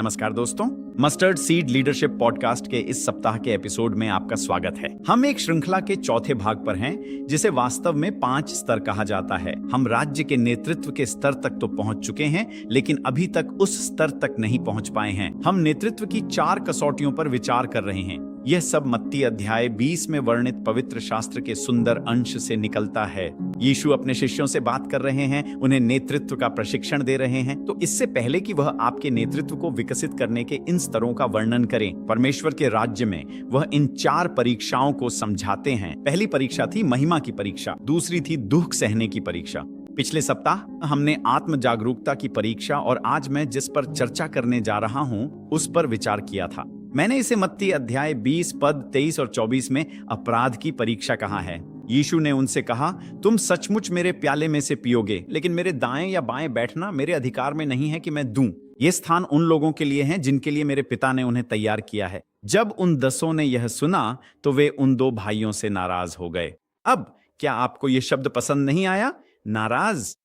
नमस्कार दोस्तों, mustard seed leadership podcast के इस सप्ताह के एपिसोड में आपका स्वागत है। हम एक श्रृंखला के चौथे भाग पर हैं, जिसे वास्तव में 5 स्तर कहा जाता है। हम राज्य के नेतृत्व के स्तर तक तो पहुंच चुके हैं, लेकिन अभी तक उस स्तर तक नहीं पहुंच पाए हैं। हम नेतृत्व की 4 कसौटियों पर विचार कर रहे हैं। यह सब मत्ती अध्याय 20 में वर्णित पवित्र शास्त्र के सुंदर अंश से निकलता है। यीशु अपने शिष्यों से बात कर रहे हैं, उन्हें नेतृत्व का प्रशिक्षण दे रहे हैं। तो इससे पहले कि वह आपके नेतृत्व को विकसित करने के इन स्तरों का वर्णन करें, परमेश्वर के राज्य में वह इन 4 परीक्षाओं को समझाते हैं। पहली परीक्षा थी महिमा की परीक्षा, दूसरी थी दुख सहने की परीक्षा। पिछले सप्ताह हमने आत्म जागरूकता की परीक्षा और आज मैं जिस पर चर्चा करने जा रहा हूं उस पर विचार किया था। मैंने इसे मत्ती अध्याय 20 पद 23 और 24 में अपराध की परीक्षा कहा है। यीशु ने उनसे कहा, तुम सचमुच मेरे प्याले में से पियोगे, लेकिन मेरे दाएं या बाएं बैठना मेरे अधिकार में नहीं है कि मैं दूं। ये स्थान उन लोगों के लिए है जिनके लिए मेरे पिता ने उन्हें तैयार किया है। जब उन 10 ने यह सुना तो वे उन 2 भाइयों से नाराज हो गए। अब क्या आपको यह शब्द पसंद नहीं आया? नाराज।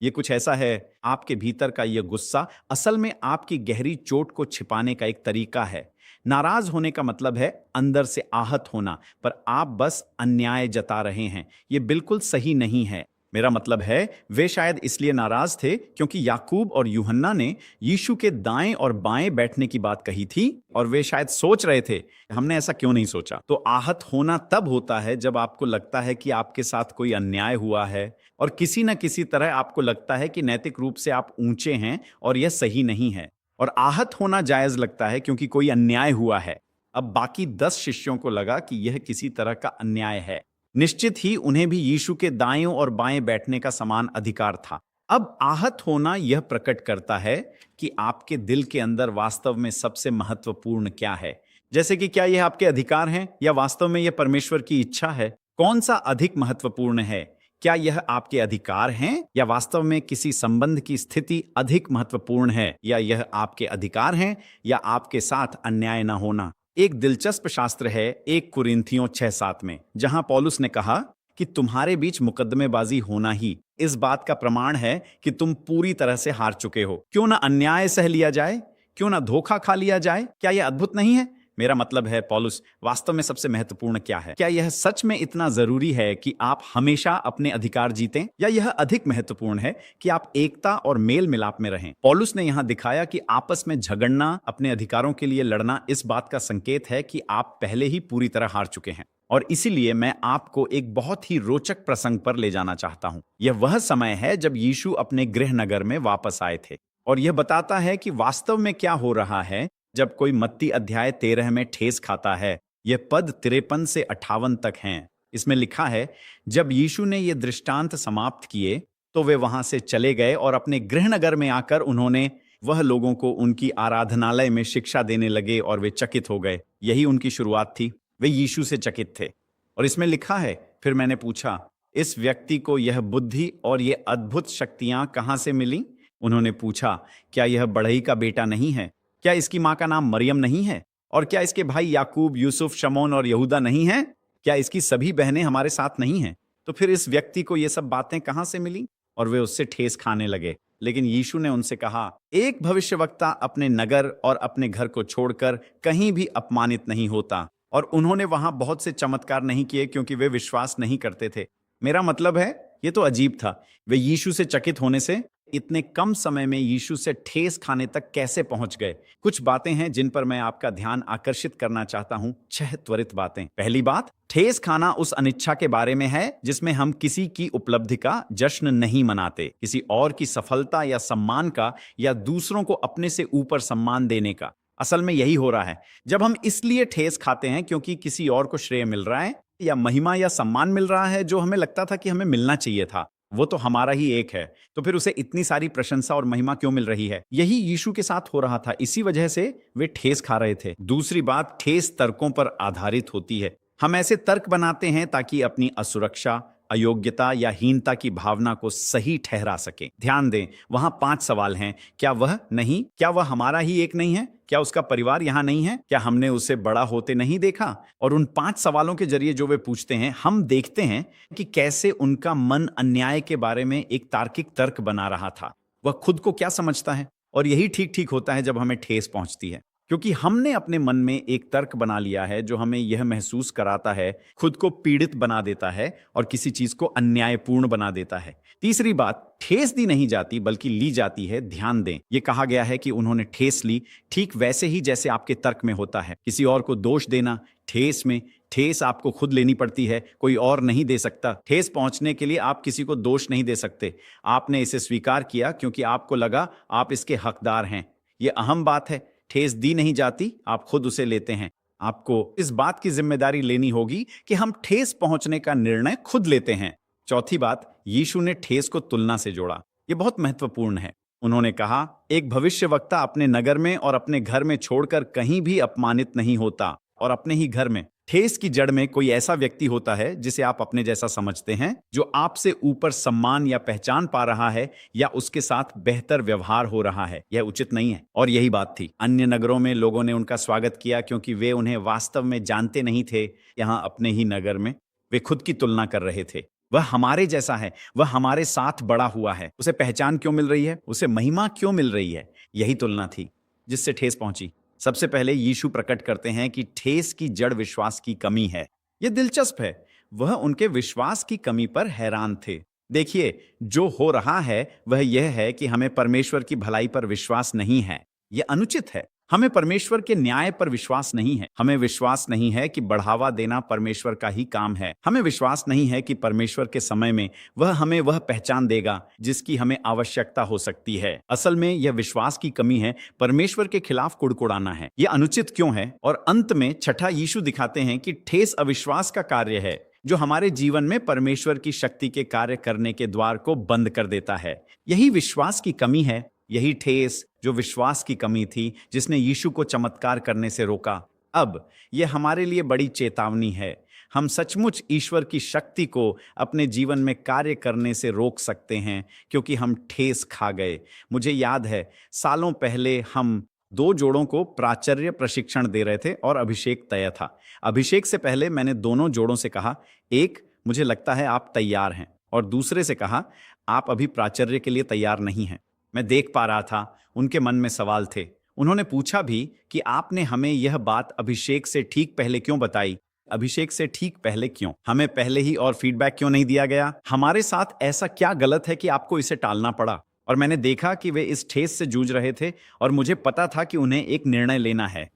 ये कुछ ऐसा है, आपके भीतर का यह गुस्सा असल में आपकी गहरी चोट को छिपाने का एक तरीका है। नाराज होने का मतलब है अंदर से आहत होना, पर आप बस अन्याय जता रहे हैं। यह बिल्कुल सही नहीं है। मेरा मतलब है, वे शायद इसलिए नाराज थे क्योंकि याकूब और यूहन्ना ने यीशु के दाएं और बाएं बैठने की बात कही थी और वे शायद सोच रहे थे, हमने ऐसा क्यों नहीं सोचा। तो आहत होना तब होता है जब आपको लगता है कि आपके साथ कोई अन्याय हुआ है और किसी न किसी तरह आपको लगता है कि नैतिक रूप से आप ऊंचे हैं और यह सही नहीं है। और आहत होना जायज लगता है क्योंकि कोई अन्याय हुआ है। अब बाकी 10 शिष्यों को लगा कि यह किसी तरह का अन्याय है। निश्चित ही उन्हें भी यीशु के दाएं और बाएं बैठने का समान अधिकार था। अब आहत होना यह प्रकट करता है कि आपके दिल के अंदर वास्तव में सबसे महत्वपूर्ण क्या है। जैसे कि क्या यह आपके अधिकार हैं या वास्तव में यह परमेश्वर की इच्छा है? कौन सा अधिक महत्वपूर्ण है? क्या यह आपके अधिकार हैं या वास्तव में किसी संबंध की स्थिति अधिक महत्वपूर्ण है? या यह आपके अधिकार हैं या आपके साथ अन्याय न होना? एक दिलचस्प शास्त्र है 1 कुरिन्थियों 6:7 में, जहां पौलुस ने कहा कि तुम्हारे बीच मुकदमेबाजी होना ही इस बात का प्रमाण है कि तुम पूरी तरह से हार चुके हो। क्यों ना अन्याय सह लिया जाए, क्यों ना धोखा खा लिया जाए? क्या यह अद्भुत नहीं है? मेरा मतलब है, पौलुस वास्तव में सबसे महत्वपूर्ण क्या है? क्या यह सच में इतना जरूरी है कि आप हमेशा अपने अधिकार जीतें, या यह अधिक महत्वपूर्ण है कि आप एकता और मेल मिलाप में रहें? पौलुस ने यहां दिखाया कि आपस में झगड़ना, अपने अधिकारों के लिए लड़ना इस बात का संकेत है कि आप पहले ही पूरी तरह हार चुके हैं। और इसीलिए मैं आपको एक बहुत ही रोचक प्रसंग पर ले जाना चाहता हूं। यह वह समय है जब यीशु अपने गृह नगर में वापस आए थे, और यह बताता है कि वास्तव में क्या हो रहा है जब कोई मत्ती अध्याय 13 में ठेस खाता है। यह पद 53 से 58 तक हैं। इसमें लिखा है, जब यीशु ने यह दृष्टांत समाप्त किए तो वे वहां से चले गए और अपने गृहनगर में आकर उन्होंने वह लोगों को उनकी आराधनालय में शिक्षा देने लगे और वे चकित हो गए। यही उनकी शुरुआत थी। वे यीशु से चकित थे। और इसमें लिखा है, फिर मैंने पूछा, इस व्यक्ति को यह बुद्धि और ये अद्भुत शक्तियां कहां से मिली? उन्होंने पूछा, क्या यह बढ़ई का बेटा नहीं है? क्या इसकी मां का नाम मरियम नहीं है? और क्या इसके भाई याकूब, यूसुफ, शमौन और यहूदा नहीं हैं? क्या इसकी सभी बहनें हमारे साथ नहीं हैं? तो फिर इस व्यक्ति को ये सब बातें कहां से मिली? और वे उससे ठेस खाने लगे। लेकिन यीशु ने उनसे कहा, एक भविष्यवक्ता अपने नगर और अपने घर को छोड़कर कहीं भी अपमानित नहीं होता। और उन्होंने वहां बहुत से चमत्कार नहीं किए क्योंकि वे विश्वास नहीं करते थे। मेरा मतलब है, ये तो अजीब था। वे यीशु से चकित होने से इतने कम समय में यीशु से ठेस खाने तक कैसे पहुंच गए? कुछ बातें हैं जिन पर मैं आपका ध्यान आकर्षित करना चाहता हूं। 6 त्वरित बातें। पहली बात, ठेस खाना उस अनिच्छा के बारे में है जिसमें हम किसी की उपलब्धि का जश्न नहीं मनाते, किसी और की सफलता या सम्मान का, या दूसरों को अपने से ऊपर सम्मान देने का। असल में यही हो रहा है। जब हम इसलिए ठेस खाते हैं क्योंकि किसी और को श्रेय मिल रहा है या महिमा या सम्मान मिल रहा है जो हमें लगता था कि हमें मिलना चाहिए था, वो तो हमारा ही एक है, तो फिर उसे इतनी सारी प्रशंसा और महिमा क्यों मिल रही है? यही यीशु के साथ हो रहा था। इसी वजह से वे ठेस खा रहे थे। दूसरी बात, ठेस तर्कों पर आधारित होती है। हम ऐसे तर्क बनाते हैं ताकि अपनी असुरक्षा, अयोग्यता या हीनता की भावना को सही ठहरा सकें। ध्यान दें, वहां 5 सवाल हैं। क्या वह नहीं? क्या वह हमारा ही एक नहीं है? क्या उसका परिवार यहाँ नहीं है? क्या हमने उसे बड़ा होते नहीं देखा? और उन 5 सवालों के जरिए जो वे पूछते हैं, हम देखते हैं कि कैसे उनका मन अन्याय के बारे में एक तार्किक तर्क बना रहा था। वह खुद को क्या समझता है? और यही ठीक ठीक होता है जब हमें ठेस पहुंचती है, क्योंकि हमने अपने मन में एक तर्क बना लिया है जो हमें यह महसूस कराता है, खुद को पीड़ित बना देता है और किसी चीज को अन्यायपूर्ण बना देता है। तीसरी बात, ठेस दी नहीं जाती बल्कि ली जाती है। ध्यान दें, यह कहा गया है कि उन्होंने ठेस ली, ठीक वैसे ही जैसे आपके तर्क में होता है। किसी और को दोष देना ठेस में, ठेस आपको खुद लेनी पड़ती है, कोई और नहीं दे सकता। ठेस पहुंचने के लिए आप किसी को दोष नहीं दे सकते। आपने इसे स्वीकार किया क्योंकि आपको लगा आप इसके हकदार हैं। यह अहम बात है। ठेस दी नहीं जाती, आप खुद उसे लेते हैं। आपको इस बात की जिम्मेदारी लेनी होगी कि हम ठेस पहुंचने का निर्णय खुद लेते हैं। चौथी बात, यीशु ने ठेस को तुलना से जोड़ा। यह बहुत महत्वपूर्ण है। उन्होंने कहा, एक भविष्यवक्ता अपने नगर में और अपने घर में छोड़कर कहीं भी अपमानित नहीं होता, और अपने ही घर में। ठेस की जड़ में कोई ऐसा व्यक्ति होता है जिसे आप अपने जैसा समझते हैं, जो आपसे ऊपर सम्मान या पहचान पा रहा है या उसके साथ बेहतर व्यवहार हो रहा है। यह उचित नहीं है। और यही बात थी। अन्य नगरों में लोगों ने उनका स्वागत किया क्योंकि वे उन्हें वास्तव में जानते नहीं थे। यहाँ अपने ही नगर में वे खुद की तुलना कर रहे थे। वह हमारे जैसा है, वह हमारे साथ बड़ा हुआ है, उसे पहचान क्यों मिल रही है, उसे महिमा क्यों मिल रही है। यही तुलना थी जिससे ठेस पहुंची। सबसे पहले यीशु प्रकट करते हैं कि ठेस की जड़ विश्वास की कमी है। यह दिलचस्प है, वह उनके विश्वास की कमी पर हैरान थे। देखिए, जो हो रहा है वह यह है कि हमें परमेश्वर की भलाई पर विश्वास नहीं है। यह अनुचित है। हमें परमेश्वर के न्याय पर विश्वास नहीं है। हमें विश्वास नहीं है कि बढ़ावा देना परमेश्वर का ही काम है। हमें विश्वास नहीं है कि परमेश्वर के समय में वह हमें वह पहचान देगा जिसकी हमें आवश्यकता हो सकती है। असल में यह विश्वास की कमी है, परमेश्वर के खिलाफ कुड़कुड़ाना है। यह अनुचित क्यों है? और अंत में छठा, यीशु दिखाते हैं कि ठेस अविश्वास का कार्य है जो हमारे जीवन में परमेश्वर की शक्ति के कार्य करने के द्वार को बंद कर देता है। यही विश्वास की कमी है। यही ठेस जो विश्वास की कमी थी जिसने यीशु को चमत्कार करने से रोका। अब यह हमारे लिए बड़ी चेतावनी है। हम सचमुच ईश्वर की शक्ति को अपने जीवन में कार्य करने से रोक सकते हैं क्योंकि हम ठेस खा गए। मुझे याद है, सालों पहले हम 2 जोड़ों को प्राचार्य प्रशिक्षण दे रहे थे और अभिषेक तय था। अभिषेक से पहले मैंने दोनों जोड़ों से कहा, एक, मुझे लगता है आप तैयार हैं, और दूसरे से कहा, आप अभी प्राचार्य के लिए तैयार नहीं हैं। मैं देख पा रहा था उनके मन में सवाल थे। उन्होंने पूछा भी कि आपने हमें यह बात अभिषेक से ठीक पहले क्यों बताई? अभिषेक से ठीक पहले क्यों? हमें पहले ही और फीडबैक क्यों नहीं दिया गया? हमारे साथ ऐसा क्या गलत है कि आपको इसे टालना पड़ा? और मैंने देखा कि वे इस ठेस से जूझ रहे थे और मुझे पता था कि उन्हें एक निर्णय लेना है।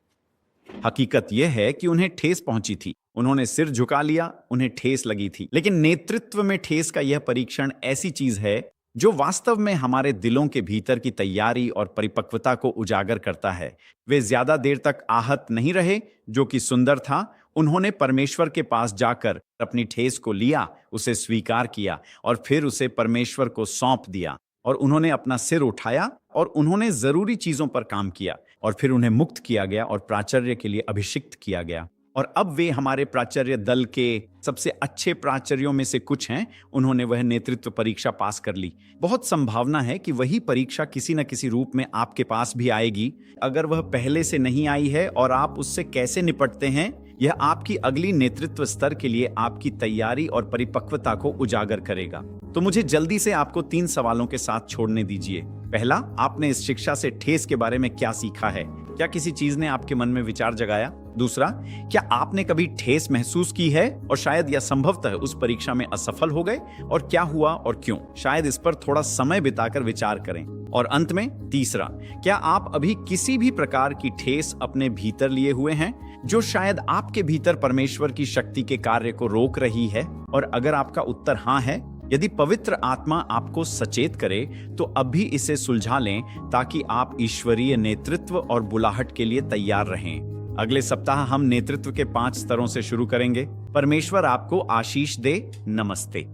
हकीकत यह है कि उन्हें ठेस पहुंची थी। उन्होंने सिर झुका लिया, उन्हें ठेस लगी थी। लेकिन नेतृत्व में ठेस का यह परीक्षण ऐसी चीज है जो वास्तव में हमारे दिलों के भीतर की तैयारी और परिपक्वता को उजागर करता है। वे ज्यादा देर तक आहत नहीं रहे, जो कि सुंदर था। उन्होंने परमेश्वर के पास जाकर अपनी ठेस को लिया, उसे स्वीकार किया और फिर उसे परमेश्वर को सौंप दिया। और उन्होंने अपना सिर उठाया और उन्होंने जरूरी चीजों पर काम किया और फिर उन्हें मुक्त किया गया और प्राचार्य के लिए अभिषिक्त किया गया। और अब वे हमारे प्राचार्य दल के सबसे अच्छे प्राचार्यों में से कुछ हैं। उन्होंने वह नेतृत्व परीक्षा पास कर ली। बहुत संभावना है कि वही परीक्षा किसी न किसी रूप में आपके पास भी आएगी। अगर वह पहले से नहीं आई है और आप उससे कैसे निपटते हैं, यह आपकी अगली नेतृत्व स्तर के लिए आपकी तैयारी और परिपक्वता को उजागर करेगा। तो मुझे जल्दी से आपको 3 सवालों के साथ छोड़ने दीजिए। पहला, आपने इस शिक्षा से ठेस के बारे में क्या सीखा है? क्या किसी चीज ने आपके मन में विचार जगाया? दूसरा, क्या आपने कभी ठेस महसूस की है और शायद या संभवतः उस परीक्षा में असफल हो गए? और क्या हुआ और क्यों? शायद इस पर थोड़ा समय बिताकर विचार करें। और अंत में तीसरा, क्या आप अभी किसी भी प्रकार की ठेस अपने भीतर लिए हुए हैं जो शायद आपके भीतर परमेश्वर की शक्ति के कार्य को रोक रही है? और अगर आपका उत्तर हाँ है, यदि पवित्र आत्मा आपको सचेत करे तो अभी इसे सुलझा लें ताकि आप ईश्वरीय नेतृत्व और बुलाहट के लिए तैयार रहें। अगले सप्ताह हम नेतृत्व के 5 स्तरों से शुरू करेंगे। परमेश्वर आपको आशीष दे। नमस्ते।